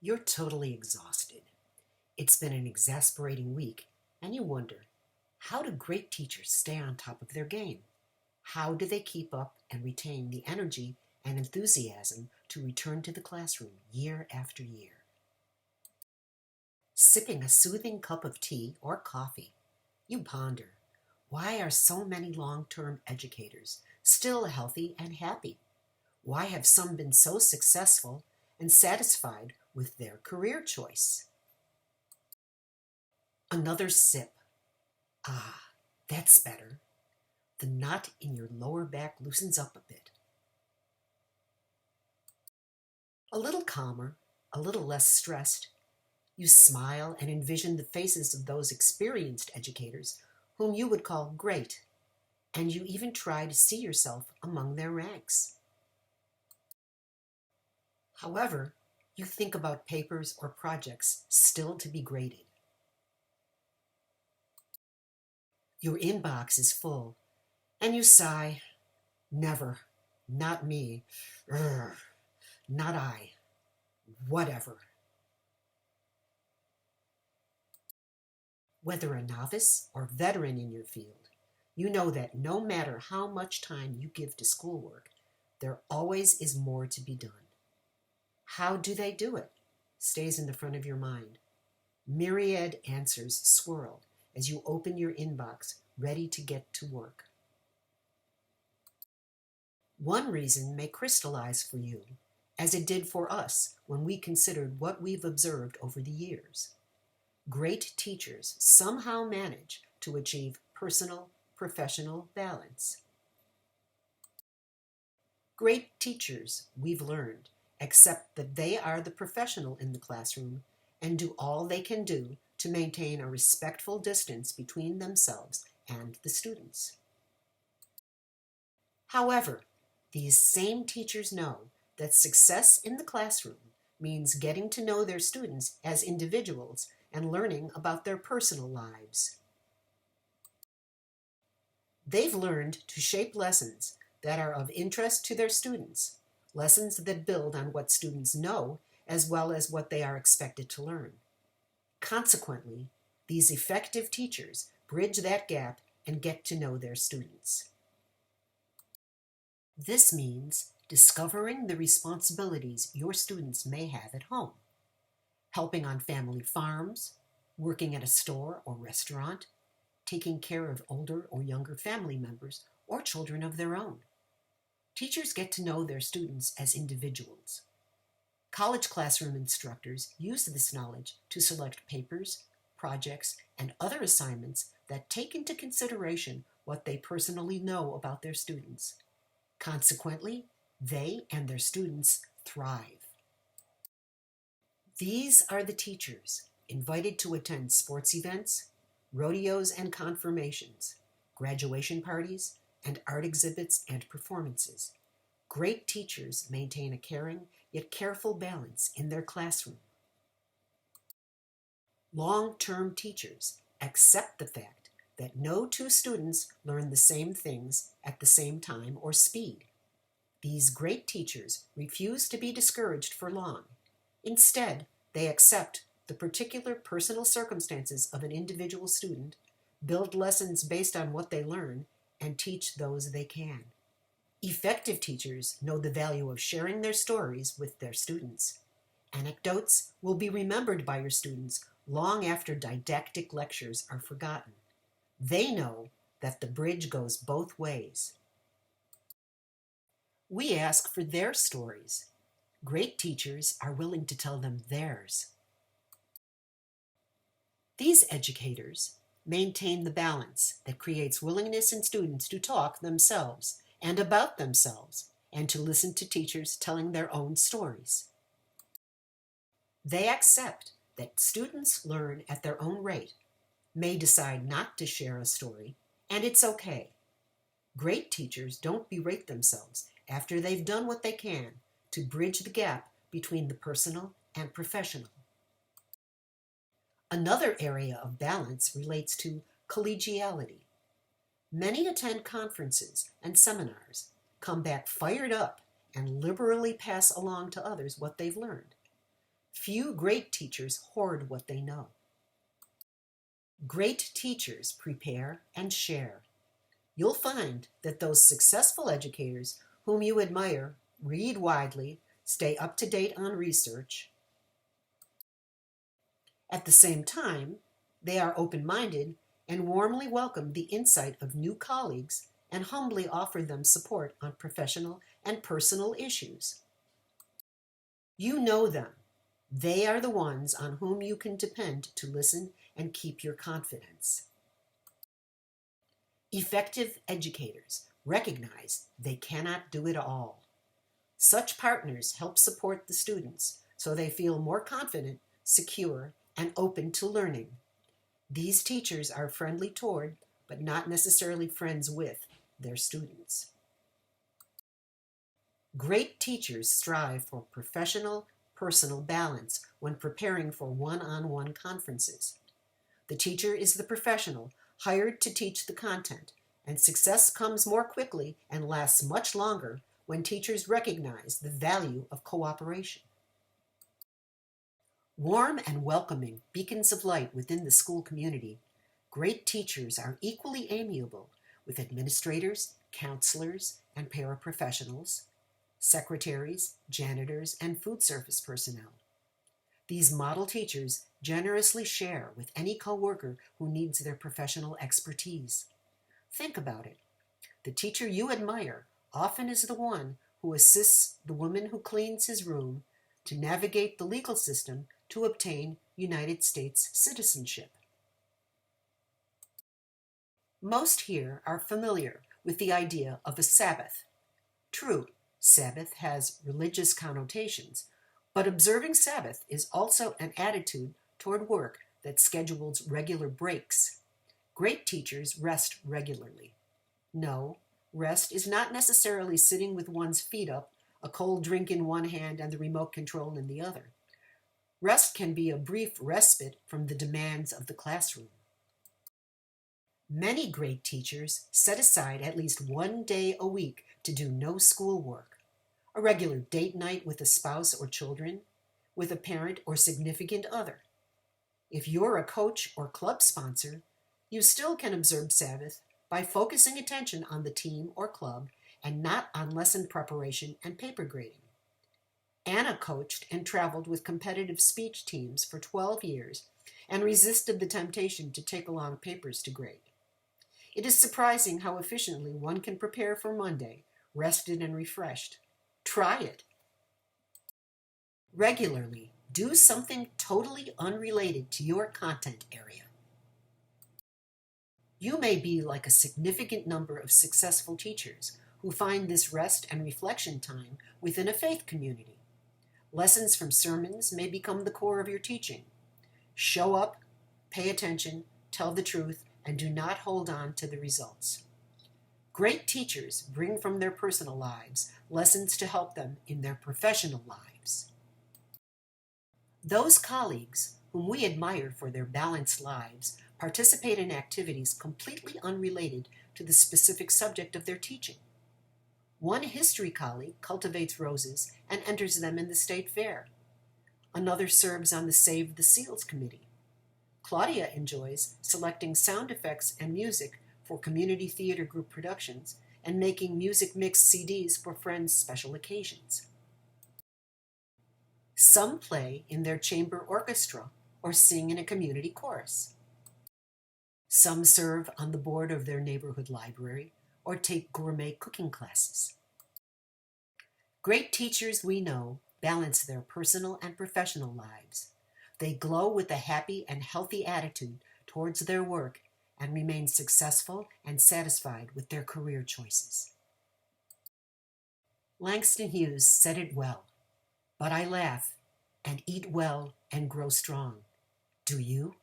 You're totally exhausted. It's been an exasperating week, and you wonder, how do great teachers stay on top of their game? How do they keep up and retain the energy and enthusiasm to return to the classroom year after year? Sipping a soothing cup of tea or coffee, you ponder, why are so many long-term educators still healthy and happy? Why have some been so successful and satisfied with their career choice? Another sip. Ah, that's better. The knot in your lower back loosens up a bit. A little calmer, a little less stressed, you smile and envision the faces of those experienced educators whom you would call great, and you even try to see yourself among their ranks. However, you think about papers or projects still to be graded. Your inbox is full, and you sigh, never, not me, Urgh, not I, whatever. Whether a novice or veteran in your field, you know that no matter how much time you give to schoolwork, there always is more to be done. How do they do it? Stays in the front of your mind. Myriad answers swirl as you open your inbox, ready to get to work. One reason may crystallize for you, as it did for us when we considered what we've observed over the years. Great teachers somehow manage to achieve personal, professional balance. Great teachers, we've learned, accept that they are the professional in the classroom and do all they can do to maintain a respectful distance between themselves and the students. However, these same teachers know that success in the classroom means getting to know their students as individuals and learning about their personal lives. They've learned to shape lessons that are of interest to their students, lessons that build on what students know as well as what they are expected to learn. Consequently, these effective teachers bridge that gap and get to know their students. This means discovering the responsibilities your students may have at home, helping on family farms, working at a store or restaurant, taking care of older or younger family members or children of their own. Teachers get to know their students as individuals. College classroom instructors use this knowledge to select papers, projects, and other assignments that take into consideration what they personally know about their students. Consequently, they and their students thrive. These are the teachers invited to attend sports events, rodeos and confirmations, graduation parties, and art exhibits and performances. Great teachers maintain a caring yet careful balance in their classroom. Long-term teachers accept the fact that no two students learn the same things at the same time or speed. These great teachers refuse to be discouraged for long. Instead, they accept the particular personal circumstances of an individual student, build lessons based on what they learn, and teach those they can. Effective teachers know the value of sharing their stories with their students. Anecdotes will be remembered by your students long after didactic lectures are forgotten. They know that the bridge goes both ways. We ask for their stories. Great teachers are willing to tell them theirs. These educators maintain the balance that creates willingness in students to talk themselves and about themselves and to listen to teachers telling their own stories. They accept that students learn at their own rate, may decide not to share a story, and it's okay. Great teachers don't berate themselves after they've done what they can to bridge the gap between the personal and professional. Another area of balance relates to collegiality. Many attend conferences and seminars, come back fired up, and liberally pass along to others what they've learned. Few great teachers hoard what they know. Great teachers prepare and share. You'll find that those successful educators whom you admire read widely, stay up to date on research. At the same time, they are open-minded and warmly welcome the insight of new colleagues and humbly offer them support on professional and personal issues. You know them. They are the ones on whom you can depend to listen and keep your confidence. Effective educators recognize they cannot do it all. Such partners help support the students so they feel more confident, secure, and open to learning. These teachers are friendly toward, but not necessarily friends with, their students. Great teachers strive for professional, personal balance when preparing for one-on-one conferences. The teacher is the professional hired to teach the content, and success comes more quickly and lasts much longer when teachers recognize the value of cooperation. Warm and welcoming beacons of light within the school community, great teachers are equally amiable with administrators, counselors, and paraprofessionals, secretaries, janitors, and food service personnel. These model teachers generously share with any coworker who needs their professional expertise. Think about it. The teacher you admire often is the one who assists the woman who cleans his room to navigate the legal system to obtain United States citizenship. Most here are familiar with the idea of a Sabbath. True, Sabbath has religious connotations, but observing Sabbath is also an attitude toward work that schedules regular breaks. Great teachers rest regularly. No, rest is not necessarily sitting with one's feet up, a cold drink in one hand and the remote control in the other. Rest can be a brief respite from the demands of the classroom. Many great teachers set aside at least one day a week to do no schoolwork. A regular date night with a spouse or children, with a parent or significant other. If you're a coach or club sponsor, you still can observe Sabbath by focusing attention on the team or club and not on lesson preparation and paper grading. Anna coached and traveled with competitive speech teams for 12 years and resisted the temptation to take along papers to grade. It is surprising how efficiently one can prepare for Monday, rested and refreshed. Try it. Regularly, do something totally unrelated to your content area. You may be like a significant number of successful teachers who find this rest and reflection time within a faith community. Lessons from sermons may become the core of your teaching. Show up, pay attention, tell the truth, and do not hold on to the results. Great teachers bring from their personal lives lessons to help them in their professional lives. Those colleagues whom we admire for their balanced lives participate in activities completely unrelated to the specific subject of their teaching. One history colleague cultivates roses and enters them in the state fair. Another serves on the Save the Seals committee. Claudia enjoys selecting sound effects and music for community theater group productions and making music mix CDs for friends' special occasions. Some play in their chamber orchestra or sing in a community chorus. Some serve on the board of their neighborhood library or take gourmet cooking classes. Great teachers we know balance their personal and professional lives. They glow with a happy and healthy attitude towards their work and remain successful and satisfied with their career choices. Langston Hughes said it well, but I laugh and eat well and grow strong. Do you?